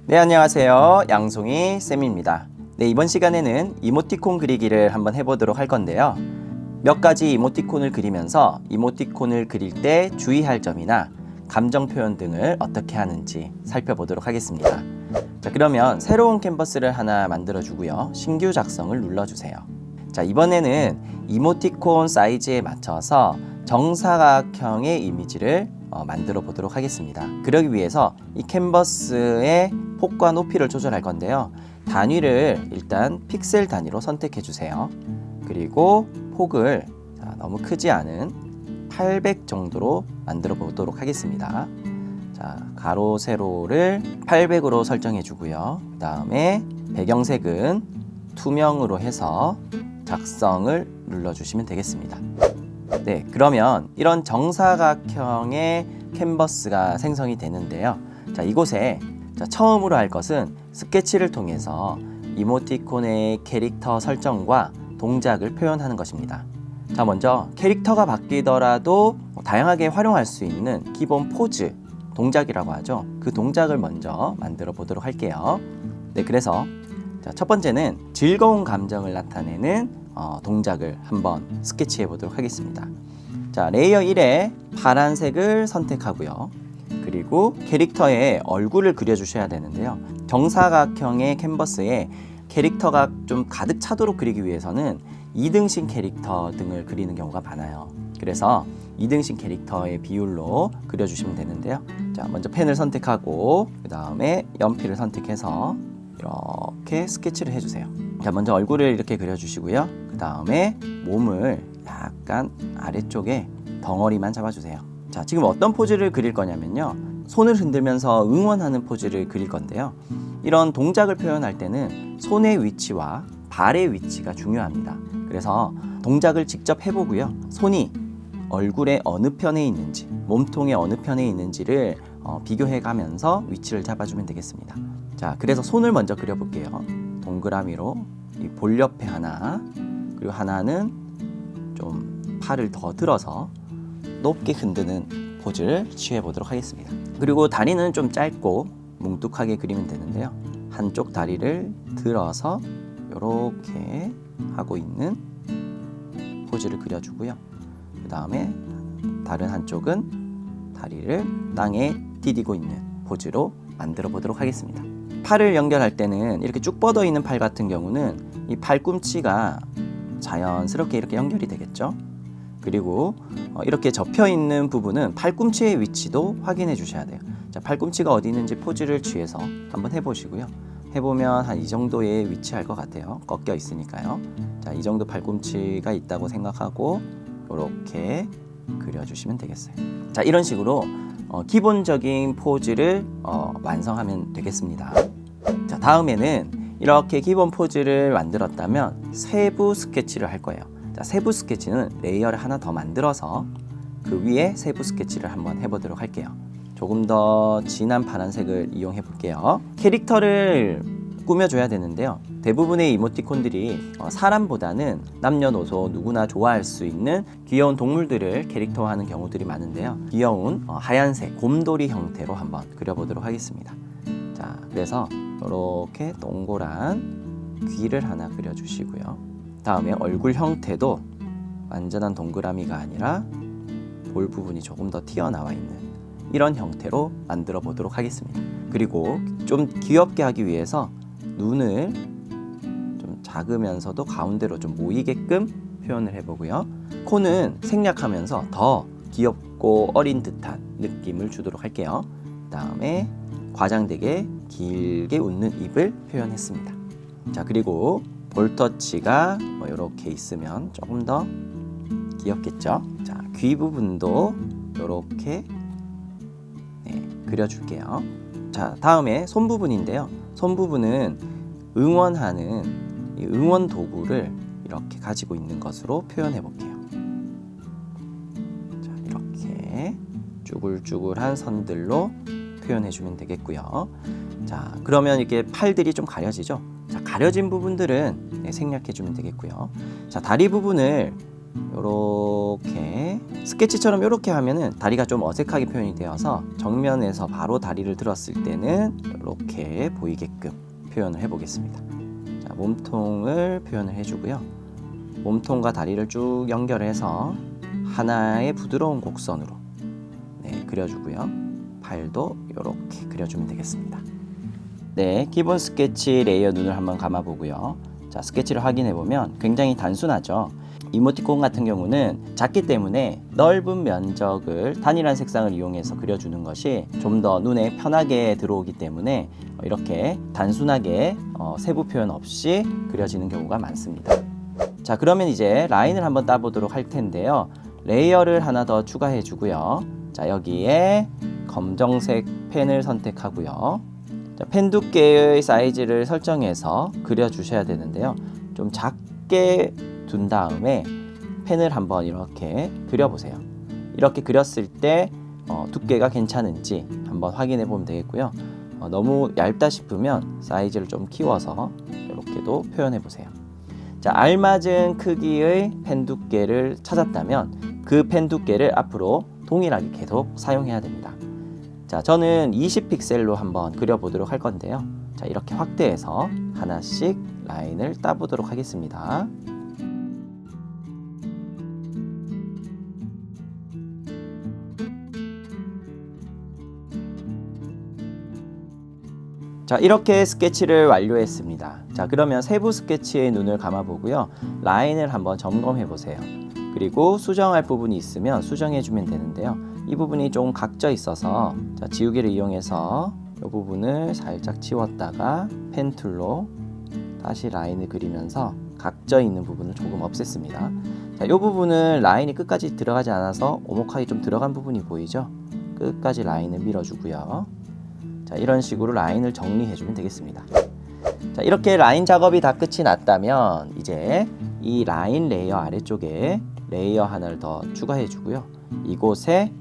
네, 안녕하세요. 양송이 쌤입니다. 네, 이번 시간에는 이모티콘 그리기를 한번 해보도록 할 건데요. 몇 가지 이모티콘을 그리면서 이모티콘을 그릴 때 주의할 점이나 감정 표현 등을 어떻게 하는지 살펴보도록 하겠습니다. 자, 그러면 새로운 캔버스를 하나 만들어 주고요. 신규 작성을 눌러주세요. 자, 이번에는 이모티콘 사이즈에 맞춰서 정사각형의 이미지를 만들어 보도록 하겠습니다. 그러기 위해서 이 캔버스의 폭과 높이를 조절할 건데요. 단위를 일단 픽셀 단위로 선택해 주세요. 그리고 폭을 너무 크지 않은 800 정도로 만들어 보도록 하겠습니다. 자, 가로 세로를 800으로 설정해 주고요. 그 다음에 배경색은 투명으로 해서 작성을 눌러주시면 되겠습니다. 네, 그러면 이런 정사각형의 캔버스가 생성이 되는데요. 자, 이곳에 처음으로 할 것은 스케치를 통해서 이모티콘의 캐릭터 설정과 동작을 표현하는 것입니다. 자, 먼저 캐릭터가 바뀌더라도 다양하게 활용할 수 있는 기본 포즈, 동작이라고 하죠. 그 동작을 먼저 만들어 보도록 할게요. 네, 그래서 첫 번째는 즐거운 감정을 나타내는 동작을 한번 스케치해 보도록 하겠습니다. 자, 레이어 1에 파란색을 선택하고요. 그리고 캐릭터의 얼굴을 그려주셔야 되는데요. 정사각형의 캔버스에 캐릭터가 좀 가득 차도록 그리기 위해서는 2등신 캐릭터 등을 그리는 경우가 많아요. 그래서 2등신 캐릭터의 비율로 그려주시면 되는데요. 자, 먼저 펜을 선택하고 그 다음에 연필을 선택해서 이렇게 스케치를 해주세요. 자, 먼저 얼굴을 이렇게 그려주시고요. 그 다음에 몸을 약간 아래쪽에 덩어리만 잡아주세요. 자, 지금 어떤 포즈를 그릴 거냐면요. 손을 흔들면서 응원하는 포즈를 그릴 건데요. 이런 동작을 표현할 때는 손의 위치와 발의 위치가 중요합니다. 그래서 동작을 직접 해보고요. 손이 얼굴의 어느 편에 있는지, 몸통의 어느 편에 있는지를 비교해 가면서 위치를 잡아주면 되겠습니다. 자, 그래서 손을 먼저 그려볼게요. 동그라미로 이 볼 옆에 하나, 그리고 하나는 좀 팔을 더 들어서 높게 흔드는 포즈를 취해 보도록 하겠습니다. 그리고 다리는 좀 짧고 뭉툭하게 그리면 되는데요. 한쪽 다리를 들어서 이렇게 하고 있는 포즈를 그려주고요. 그 다음에 다른 한쪽은 다리를 땅에 디디고 있는 포즈로 만들어 보도록 하겠습니다. 팔을 연결할 때는 이렇게 쭉 뻗어 있는 팔 같은 경우는 이 팔꿈치가 자연스럽게 이렇게 연결이 되겠죠. 그리고 이렇게 접혀 있는 부분은 팔꿈치의 위치도 확인해 주셔야 돼요. 자, 팔꿈치가 어디 있는지 포즈를 취해서 한번 해보시고요. 해보면 한 이 정도에 위치할 것 같아요. 꺾여 있으니까요. 자, 이 정도 팔꿈치가 있다고 생각하고 이렇게 그려주시면 되겠어요. 자, 이런 식으로 기본적인 포즈를 완성하면 되겠습니다. 자, 다음에는 이렇게 기본 포즈를 만들었다면 세부 스케치를 할 거예요. 자, 세부 스케치는 레이어를 하나 더 만들어서 그 위에 세부 스케치를 한번 해보도록 할게요. 조금 더 진한 파란색을 이용해 볼게요. 캐릭터를 꾸며줘야 되는데요. 대부분의 이모티콘들이 사람보다는 남녀노소 누구나 좋아할 수 있는 귀여운 동물들을 캐릭터화하는 경우들이 많은데요. 귀여운 하얀색 곰돌이 형태로 한번 그려보도록 하겠습니다. 자, 그래서 이렇게 동그란 귀를 하나 그려주시고요. 다음에 얼굴 형태도 완전한 동그라미가 아니라 볼 부분이 조금 더 튀어나와 있는 이런 형태로 만들어 보도록 하겠습니다. 그리고 좀 귀엽게 하기 위해서 눈을 좀 작으면서도 가운데로 좀 모이게끔 표현을 해보고요. 코는 생략하면서 더 귀엽고 어린 듯한 느낌을 주도록 할게요. 그 다음에 과장되게 길게 웃는 입을 표현했습니다. 자, 그리고 볼터치가 이렇게 있으면 조금 더 귀엽겠죠. 자, 귀 부분도 이렇게 그려줄게요. 자, 다음에 손 부분인데요. 손 부분은 응원하는 이 응원 도구를 이렇게 가지고 있는 것으로 표현해 볼게요. 자, 이렇게 쭈글쭈글한 선들로 표현해 주면 되겠고요. 자, 그러면 이렇게 팔들이 좀 가려지죠. 자, 가려진 부분들은 생략해 주면 되겠고요. 자, 다리 부분을 이렇게 스케치처럼 이렇게 하면은 다리가 좀 어색하게 표현이 되어서 정면에서 바로 다리를 들었을 때는 이렇게 보이게끔 표현을 해보겠습니다. 자, 몸통을 표현을 해주고요. 몸통과 다리를 쭉 연결해서 하나의 부드러운 곡선으로 그려주고요. 발도 이렇게 그려주면 되겠습니다. 네, 기본 스케치 레이어 눈을 한번 감아보고요. 자, 스케치를 확인해보면 굉장히 단순하죠. 이모티콘 같은 경우는 작기 때문에 넓은 면적을 단일한 색상을 이용해서 그려주는 것이 좀 더 눈에 편하게 들어오기 때문에 이렇게 단순하게 세부 표현 없이 그려지는 경우가 많습니다. 자, 그러면 이제 라인을 한번 따보도록 할 텐데요. 레이어를 하나 더 추가해 주고요. 자, 여기에 검정색 펜을 선택하고요. 자, 펜 두께의 사이즈를 설정해서 그려 주셔야 되는데요. 좀 작게 둔 다음에 펜을 한번 이렇게 그려 보세요. 이렇게 그렸을 때 두께가 괜찮은지 한번 확인해 보면 되겠고요. 너무 얇다 싶으면 사이즈를 좀 키워서 이렇게도 표현해 보세요. 자, 알맞은 크기의 펜 두께를 찾았다면 그 펜 두께를 앞으로 동일하게 계속 사용해야 됩니다. 자, 저는 20픽셀로 한번 그려보도록 할 건데요. 자, 이렇게 확대해서 하나씩 라인을 따보도록 하겠습니다. 자, 이렇게 스케치를 완료했습니다. 자, 그러면 세부 스케치의 눈을 감아보고요. 라인을 한번 점검해 보세요. 그리고 수정할 부분이 있으면 수정해 주면 되는데요. 이 부분이 좀 각져 있어서 자, 지우개를 이용해서 이 부분을 살짝 지웠다가 펜 툴로 다시 라인을 그리면서 각져 있는 부분을 조금 없앴습니다. 자, 이 부분은 라인이 끝까지 들어가지 않아서 오목하게 좀 들어간 부분이 보이죠? 끝까지 라인을 밀어주고요. 자, 이런 식으로 라인을 정리해 주면 되겠습니다. 자, 이렇게 라인 작업이 다 끝이 났다면 이제 이 라인 레이어 아래쪽에 레이어 하나를 더 추가해 주고요. 이곳에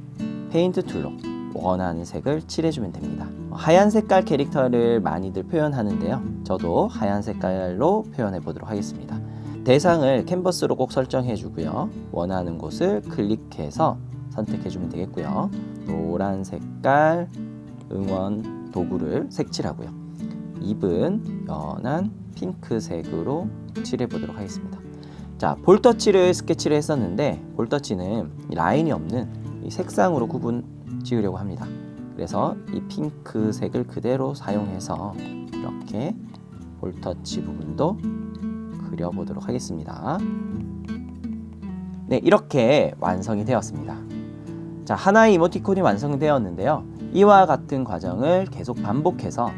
페인트 툴로 원하는 색을 칠해주면 됩니다. 하얀 색깔 캐릭터를 많이들 표현하는데요. 저도 하얀 색깔로 표현해 보도록 하겠습니다. 대상을 캔버스로 꼭 설정해 주고요. 원하는 곳을 클릭해서 선택해 주면 되겠고요. 노란 색깔 응원 도구를 색칠하고요. 입은 연한 핑크색으로 칠해 보도록 하겠습니다. 자, 볼터치를 스케치를 했었는데 볼터치는 라인이 없는 이 색상으로 구분 지으려고 합니다. 그래서 이 핑크색을 그대로 사용해서 이렇게 볼터치 부분도 그려보도록 하겠습니다. 네, 이렇게 완성이 되었습니다. 자, 하나의 이모티콘이 완성되었는데요. 이와 같은 과정을 계속 반복해서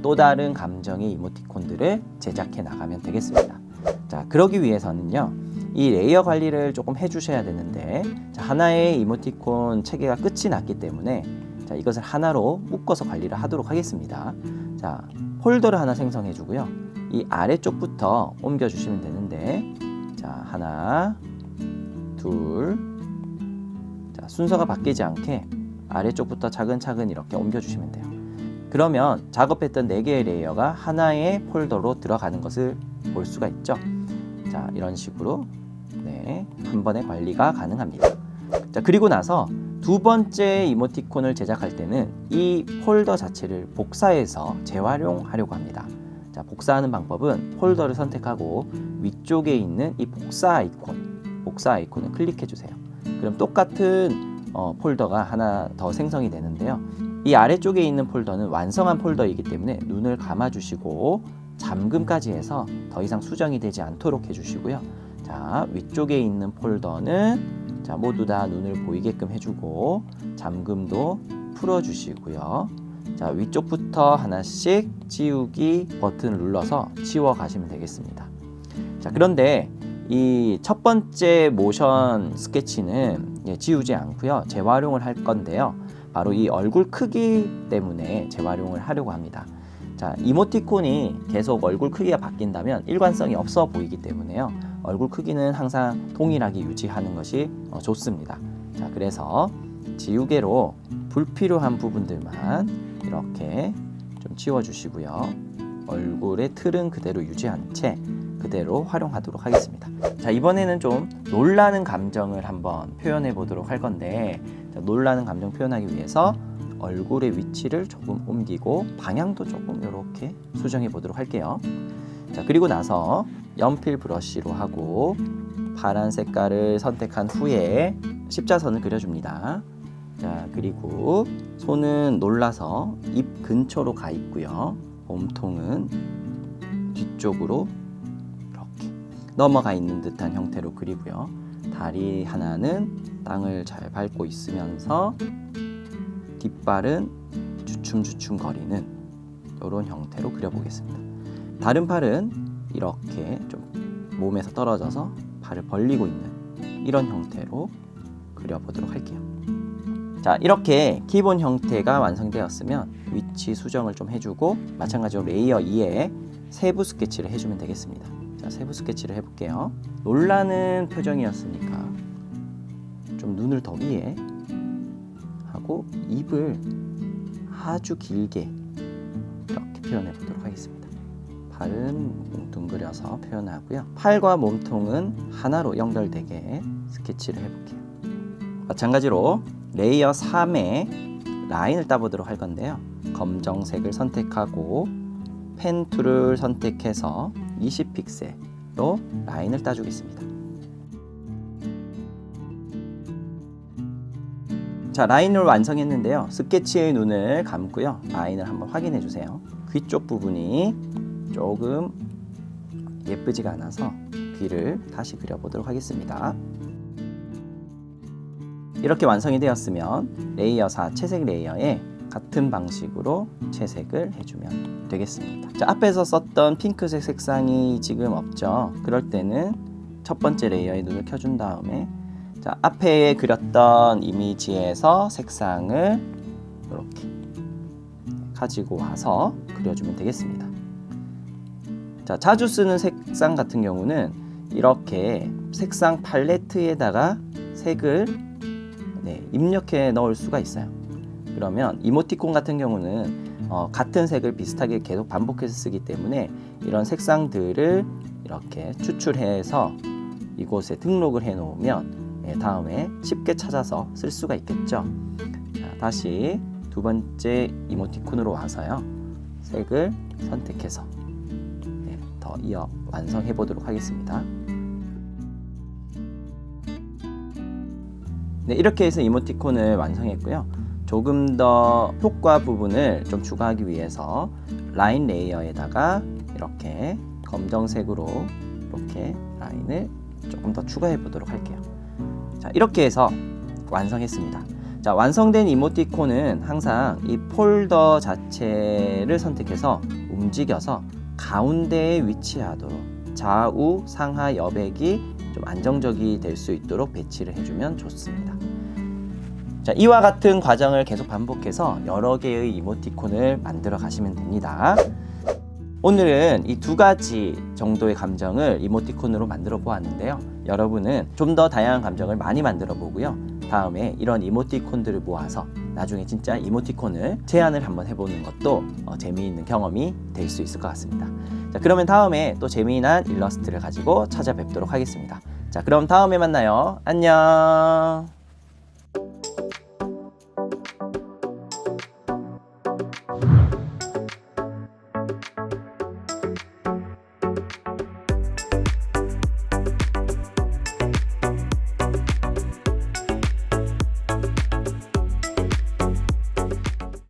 또 다른 감정의 이모티콘들을 제작해 나가면 되겠습니다. 자, 그러기 위해서는요, 이 레이어 관리를 조금 해주셔야 되는데, 자, 하나의 이모티콘 체계가 끝이 났기 때문에 자, 이것을 하나로 묶어서 관리를 하도록 하겠습니다. 자, 폴더를 하나 생성해 주고요. 이 아래쪽부터 옮겨 주시면 되는데, 자, 하나, 둘, 자, 순서가 바뀌지 않게 아래쪽부터 차근차근 이렇게 옮겨 주시면 돼요. 그러면 작업했던 4개의 레이어가 하나의 폴더로 들어가는 것을 볼 수가 있죠. 자, 이런 식으로 한 번에 관리가 가능합니다. 자, 그리고 나서 두 번째 이모티콘을 제작할 때는 이 폴더 자체를 복사해서 재활용하려고 합니다. 자, 복사하는 방법은 폴더를 선택하고 위쪽에 있는 이 복사 아이콘을 클릭해 주세요. 그럼 똑같은 폴더가 하나 더 생성이 되는데요. 이 아래쪽에 있는 폴더는 완성한 폴더이기 때문에 눈을 감아 주시고 잠금까지 해서 더 이상 수정이 되지 않도록 해주시고요. 자, 위쪽에 있는 폴더는 자, 모두 다 눈을 보이게끔 해주고 잠금도 풀어주시고요. 자, 위쪽부터 하나씩 지우기 버튼을 눌러서 지워 가시면 되겠습니다. 자, 그런데 이 첫 번째 모션 스케치는 지우지 않고요, 재활용을 할 건데요. 바로 이 얼굴 크기 때문에 재활용을 하려고 합니다. 자, 이모티콘이 계속 얼굴 크기가 바뀐다면 일관성이 없어 보이기 때문에요. 얼굴 크기는 항상 동일하게 유지하는 것이 좋습니다. 자, 그래서 지우개로 불필요한 부분들만 이렇게 좀 지워주시고요. 얼굴의 틀은 그대로 유지한 채 그대로 활용하도록 하겠습니다. 자, 이번에는 좀 놀라는 감정을 한번 표현해 보도록 할 건데, 자, 놀라는 감정 표현하기 위해서 얼굴의 위치를 조금 옮기고 방향도 조금 이렇게 수정해 보도록 할게요. 자, 그리고 나서 연필 브러쉬로 하고 파란 색깔을 선택한 후에 십자선을 그려줍니다. 자, 그리고 손은 놀라서 입 근처로 가 있고요. 몸통은 뒤쪽으로 이렇게 넘어가 있는 듯한 형태로 그리고요. 다리 하나는 땅을 잘 밟고 있으면서 뒷발은 주춤주춤 거리는 이런 형태로 그려보겠습니다. 다른 팔은 이렇게 좀 몸에서 떨어져서 발을 벌리고 있는 이런 형태로 그려보도록 할게요. 자, 이렇게 기본 형태가 완성되었으면 위치 수정을 좀 해주고 마찬가지로 레이어 2에 세부 스케치를 해주면 되겠습니다. 자, 세부 스케치를 해볼게요. 놀라는 표정이었으니까 좀 눈을 더 위에 하고 입을 아주 길게 이렇게 표현해 보도록 하겠습니다. 발은 뭉뚱그려서 표현하고요. 팔과 몸통은 하나로 연결되게 스케치를 해볼게요. 마찬가지로 레이어 3에 라인을 따보도록 할 건데요. 검정색을 선택하고 펜 툴을 선택해서 20픽셀로 라인을 따주겠습니다. 자, 라인을 완성했는데요. 스케치의 눈을 감고요. 라인을 한번 확인해 주세요. 귀 쪽 부분이 조금 예쁘지가 않아서 귀를 다시 그려보도록 하겠습니다. 이렇게 완성이 되었으면 레이어 4 채색 레이어에 같은 방식으로 채색을 해주면 되겠습니다. 자, 앞에서 썼던 핑크색 색상이 지금 없죠. 그럴 때는 첫 번째 레이어에 눈을 켜준 다음에 자, 앞에 그렸던 이미지에서 색상을 이렇게 가지고 와서 그려주면 되겠습니다. 자, 자주 쓰는 색상 같은 경우는 이렇게 색상 팔레트에다가 색을 입력해 넣을 수가 있어요. 그러면 이모티콘 같은 경우는 같은 색을 비슷하게 계속 반복해서 쓰기 때문에 이런 색상들을 이렇게 추출해서 이곳에 등록을 해 놓으면 다음에 쉽게 찾아서 쓸 수가 있겠죠. 자, 다시 두 번째 이모티콘으로 와서요. 색을 선택해서 더 이어 완성해 보도록 하겠습니다. 네, 이렇게 해서 이모티콘을 완성했고요. 조금 더 효과 부분을 좀 추가하기 위해서 라인 레이어에다가 이렇게 검정색으로 이렇게 라인을 조금 더 추가해 보도록 할게요. 자, 이렇게 해서 완성했습니다. 자, 완성된 이모티콘은 항상 이 폴더 자체를 선택해서 움직여서 가운데에 위치하도록 좌우 상하 여백이 좀 안정적이 될 수 있도록 배치를 해주면 좋습니다. 자, 이와 같은 과정을 계속 반복해서 여러 개의 이모티콘을 만들어 가시면 됩니다. 오늘은 이 두 가지 정도의 감정을 이모티콘으로 만들어 보았는데요. 여러분은 좀 더 다양한 감정을 많이 만들어 보고요. 다음에 이런 이모티콘들을 모아서 나중에 진짜 이모티콘을 제안을 한번 해보는 것도 재미있는 경험이 될 수 있을 것 같습니다. 자, 그러면 다음에 또 재미난 일러스트를 가지고 찾아뵙도록 하겠습니다. 자, 그럼 다음에 만나요. 안녕.